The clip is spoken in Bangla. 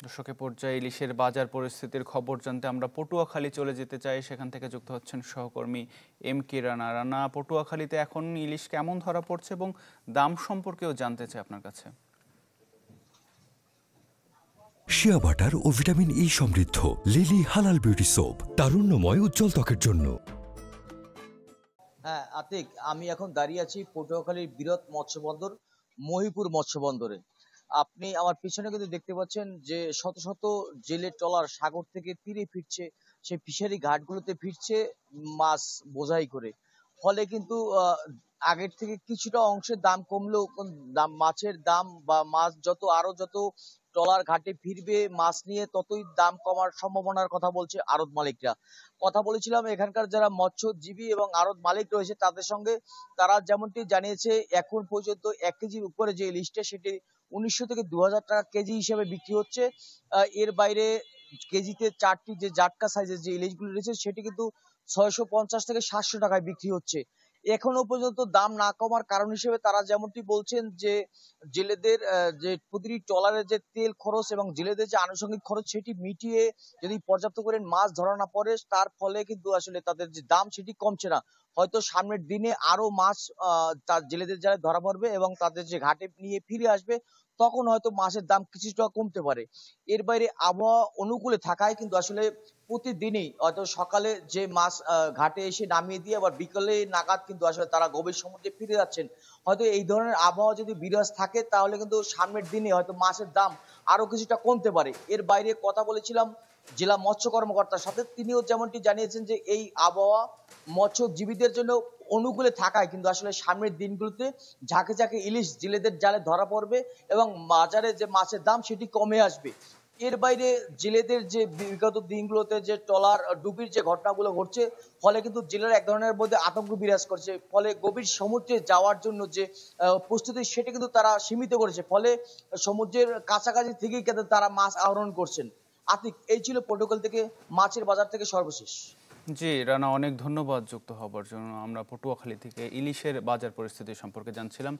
দর্শক, পর্যায়ে ইলিশের বাজার পরিস্থিতির খবর জানতে আমরা পটুয়াখালী চলে যেতে চাই। সেখান থেকে যুক্ত হচ্ছেন সহকর্মী এম কে রানা। রানা, পটুয়াখালীতে এখন ইলিশ কেমন ধরা পড়ছে এবং দাম সম্পর্কেও জানতে চাই আপনার কাছে। শিয়া বাটার ও ভিটামিন ই সমৃদ্ধ লিলি হালাল বিউটি সোপ, তারুণ্যময় উজ্জ্বল ত্বকের জন্য। হ্যাঁ আতিক, আমি এখন দাঁড়িয়ে আছি পটুয়াখালীর বৃহৎ মৎস্য বন্দর মহিপুর মৎস্য বন্দরে। আপনি আমার পিছনে কিন্তু দেখতে পাচ্ছেন যে শত শত জেলে ট্রলার সাগর থেকে তীরে ফিরছে, সেই ফিশারি ঘাটগুলোতে ফিরছে মাছ বোঝাই করে। ফলে কিন্তু আগের থেকে কিছুটা অংশের দাম কমলেও মাছের দাম বা মাছ যত ট্রলার ঘাটে ফিরবে মাছ নিয়ে, ততই দাম কমার সম্ভাবনার কথা বলছে আড়ত মালিকরা। কথা বলেছিলাম এখানকার যারা মৎস্যজীবী এবং আড়ত মালিক রয়েছে তাদের সঙ্গে। তারা যেমনটি জানিয়েছে, এখন পর্যন্ত 1 কেজির উপরে যে ইলিশটা সেটি 1900 থেকে 2000 টাকা কেজি হিসেবে বিক্রি হচ্ছে। এর বাইরে কেজিতে 4টি যে জাটকা সাইজের যে ইলিশগুলো রয়েছে সেটি কিন্তু 650 থেকে 700 টাকায় বিক্রি হচ্ছে। এখনো পর্যন্ত দাম না কমার কারণ হিসেবে তারা যেমনটি বলছেন যে জেলেদের যে প্রতিটি ট্রলারের যে তেল খরচ এবং জেলেদের যে আনুষঙ্গিক খরচ সেটি মিটিয়ে যদি পর্যাপ্ত করে মাছ ধরা না পড়ে, তার ফলে কিন্তু আসলে তাদের যে দাম সেটি কমছে না। হয়তো সামনের দিনে আরো মাছ তার জেলেদের জালে ধরা পড়বে এবং তাদের যে ঘাটে নিয়ে ফিরে আসবে, তখন হয়তো মাছের দাম কিছুটা কমতে পারে। এর বাইরে আবহাওয়া অনুকূলে থাকায় কিন্তু আসলে প্রতিদিনই হয়তো সকালে যে মাছ ঘাটে এসে নামিয়ে দিয়ে আবার বিকেলে নাগাদ কিন্তু আসলে তারা গভীর সমুদ্রে ফিরে যাচ্ছেন। হয়তো এই ধরনের আবহাওয়া যদি বিরাজ থাকে তাহলে কিন্তু সামনের দিনে হয়তো মাছের দাম আরো কিছুটা কমতে পারে। এর বাইরে কথা বলেছিলাম জেলা মৎস্য কর্মকর্তার সাথে, তিনিও যেমনটি জানিয়েছেন যে এই আবহাওয়া মৎস্যজীবীদের জন্য অনুকূলে থাকায় কিন্তু আসলে সামনের দিনগুলোতে ঝাঁকে ঝাঁকে ইলিশ জেলেদের জালে ধরা পড়বে এবং বাজারে যে মাছের দাম সেটি কমে আসবে। এর বাইরে জেলেদের যে বিগত দিনগুলোতে যে ট্রলার ডুবির যে ঘটনাগুলো ঘটছে, ফলে কিন্তু জেলেরা এক ধরনের মধ্যে আতঙ্ক বিরাজ করছে। ফলে গভীর সমুদ্রে যাওয়ার জন্য যে প্রস্তুতি সেটা কিন্তু তারা সীমিত করেছে। ফলে সমুদ্রের কাছাকাছি থেকেই কিন্তু তারা মাছ আহরণ করছেন। আতিক, এই ছিল পটুয়াখালী থেকে মাছের বাজার থেকে সর্বশেষ। জি রানা, অনেক ধন্যবাদ যুক্ত হবার জন্য। আমরা পটুয়াখালী থেকে ইলিশের বাজার পরিস্থিতি সম্পর্কে জানছিলাম।